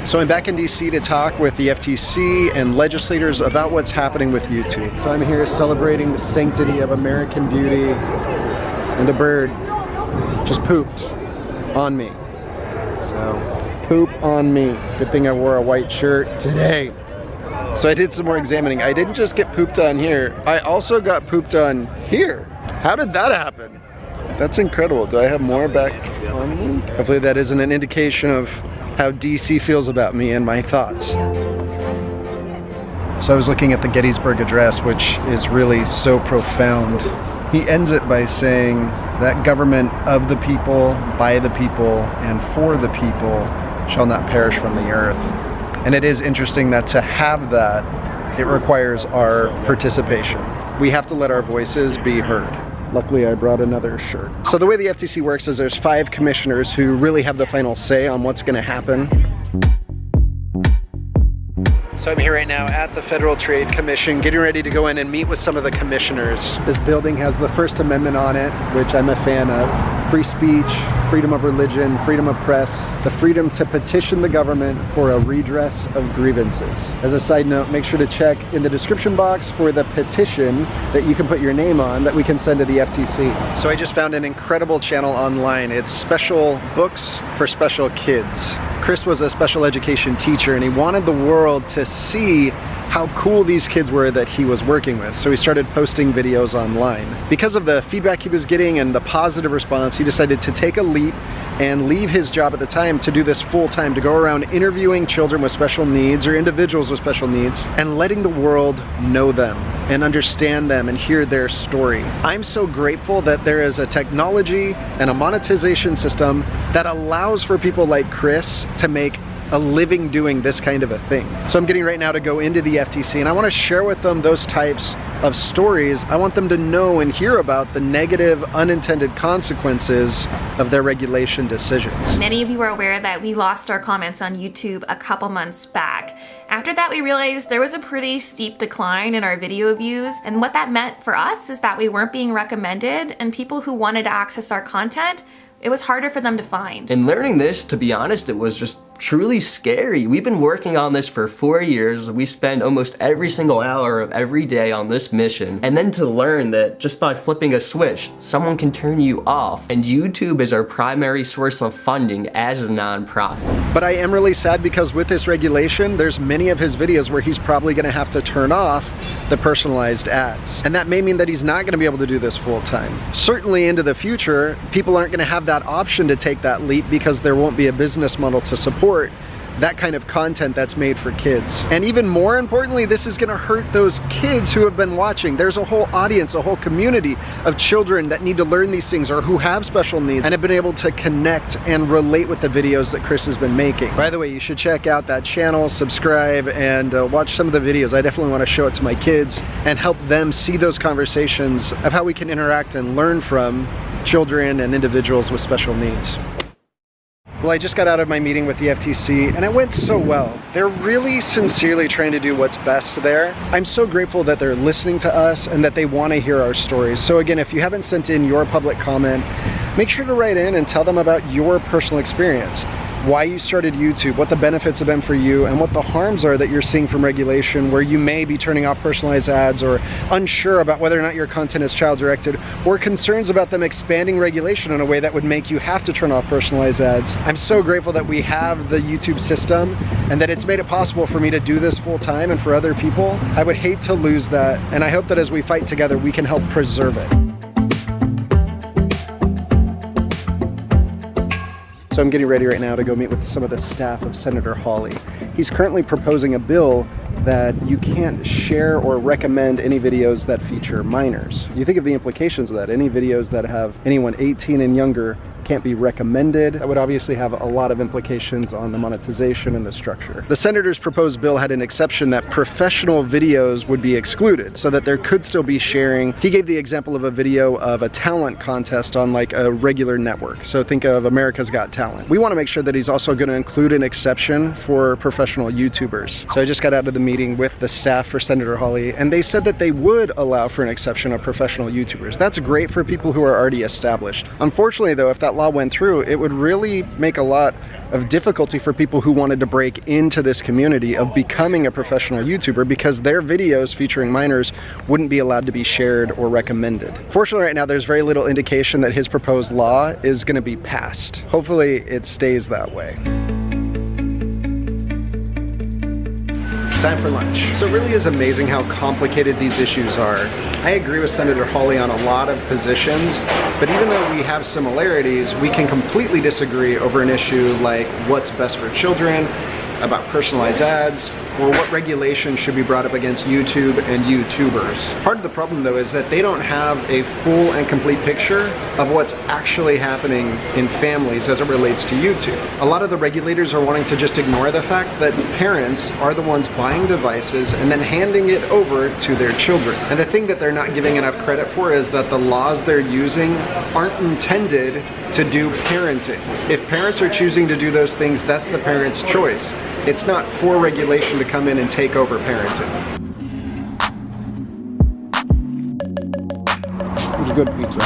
So I'm back in DC to talk with the FTC and legislators about what's happening with YouTube. So I'm here celebrating the sanctity of American beauty, and a bird just pooped on me. So, poop on me. Good thing I wore a white shirt today. So I did some more examining. I didn't just get pooped on here, I also got pooped on here. How did that happen? That's incredible. Do I have more back on me? Hopefully that isn't an indication of how DC feels about me and my thoughts. So I was looking at the Gettysburg Address, which is really so profound. He ends it by saying that government of the people, by the people, and for the people shall not perish from the earth. And it is interesting that to have that, it requires our participation. We have to let our voices be heard. Luckily, I brought another shirt. So the way the FTC works is there's 5 commissioners who really have the final say on what's gonna happen. So I'm here right now at the Federal Trade Commission, getting ready to go in and meet with some of the commissioners. This building has the First Amendment on it, which I'm a fan of. Free speech, freedom of religion, freedom of press, the freedom to petition the government for a redress of grievances. As a side note, make sure to check in the description box for the petition that you can put your name on that we can send to the FTC. So I just found an incredible channel online. It's special books for special kids. Chris was a special education teacher and he wanted the world to see how cool these kids were that he was working with. So he started posting videos online. Because of the feedback he was getting and the positive response, he decided to take a leap and leave his job at the time to do this full time, to go around interviewing children with special needs or individuals with special needs and letting the world know them and understand them and hear their story. I'm so grateful that there is a technology and a monetization system that allows for people like Chris to make a living doing this kind of a thing. So I'm getting right now to go into the FTC and I want to share with them those types of stories. I want them to know and hear about the negative unintended consequences of their regulation decisions. Many of you are aware that we lost our comments on YouTube a couple months back. After that, we realized there was a pretty steep decline in our video views, and what that meant for us is that we weren't being recommended, and people who wanted to access our content, it was harder for them to find. And learning this, to be honest, it was just truly scary. We've been working on this for 4 years. We spend almost every single hour of every day on this mission. And then to learn that just by flipping a switch, someone can turn you off. And YouTube is our primary source of funding as a nonprofit. But I am really sad because with this regulation, there's many of his videos where he's probably gonna have to turn off the personalized ads. And that may mean that he's not gonna be able to do this full time. Certainly into the future, people aren't gonna have that option to take that leap because there won't be a business model to support that kind of content that's made for kids. And even more importantly, this is gonna hurt those kids who have been watching. There's a whole audience, a whole community of children that need to learn these things or who have special needs and have been able to connect and relate with the videos that Chris has been making. By the way, you should check out that channel, subscribe, and watch some of the videos. I definitely wanna show it to my kids and help them see those conversations of how we can interact and learn from children and individuals with special needs. Well, I just got out of my meeting with the FTC and it went so well. They're really sincerely trying to do what's best there. I'm so grateful that they're listening to us and that they want to hear our stories. So again, if you haven't sent in your public comment, make sure to write in and tell them about your personal experience. Why you started YouTube, what the benefits have been for you, and what the harms are that you're seeing from regulation where you may be turning off personalized ads or unsure about whether or not your content is child-directed, or concerns about them expanding regulation in a way that would make you have to turn off personalized ads. I'm so grateful that we have the YouTube system and that it's made it possible for me to do this full time and for other people. I would hate to lose that, and I hope that as we fight together, we can help preserve it. So I'm getting ready right now to go meet with some of the staff of Senator Hawley. He's currently proposing a bill that you can't share or recommend any videos that feature minors. You think of the implications of that. Any videos that have anyone 18 and younger can't be recommended. That would obviously have a lot of implications on the monetization and the structure. The senator's proposed bill had an exception that professional videos would be excluded so that there could still be sharing. He gave the example of a video of a talent contest on like a regular network. So think of America's Got Talent. We want to make sure that he's also going to include an exception for professional YouTubers. So I just got out of the meeting with the staff for Senator Hawley and they said that they would allow for an exception of professional YouTubers. That's great for people who are already established. Unfortunately though, if that law went through, it would really make a lot of difficulty for people who wanted to break into this community of becoming a professional YouTuber, because their videos featuring minors wouldn't be allowed to be shared or recommended. Fortunately, right now there's very little indication that his proposed law is going to be passed. Hopefully it stays that way. Time for lunch. So it really is amazing how complicated these issues are. I agree with Senator Hawley on a lot of positions, but even though we have similarities, we can completely disagree over an issue like what's best for children, about personalized ads, or what regulation should be brought up against YouTube and YouTubers. Part of the problem though is that they don't have a full and complete picture of what's actually happening in families as it relates to YouTube. A lot of the regulators are wanting to just ignore the fact that parents are the ones buying devices and then handing it over to their children. And the thing that they're not giving enough credit for is that the laws they're using aren't intended to do parenting. If parents are choosing to do those things, that's the parent's choice. It's not for regulation to come in and take over parenting. It was good pizza.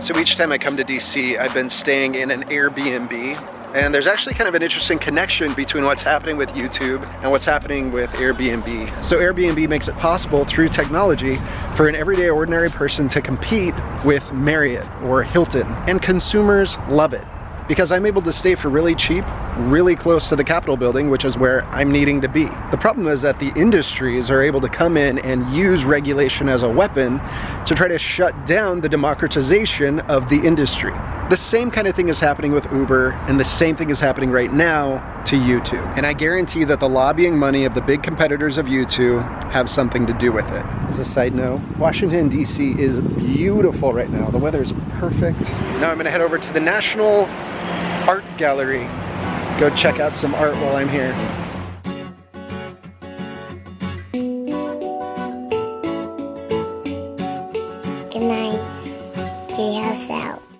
So each time I come to DC, I've been staying in an Airbnb, and there's actually kind of an interesting connection between what's happening with YouTube and what's happening with Airbnb. So Airbnb makes it possible through technology for an everyday ordinary person to compete with Marriott or Hilton, and consumers love it, because I'm able to stay for really cheap, really close to the Capitol building, which is where I'm needing to be. The problem is that the industries are able to come in and use regulation as a weapon to try to shut down the democratization of the industry. The same kind of thing is happening with Uber, and the same thing is happening right now to YouTube. And I guarantee that the lobbying money of the big competitors of YouTube have something to do with it. As a side note, Washington, D.C. is beautiful right now. The weather is perfect. Now I'm gonna head over to the National Art Gallery. Go check out some art while I'm here. Good night. Treehouse out.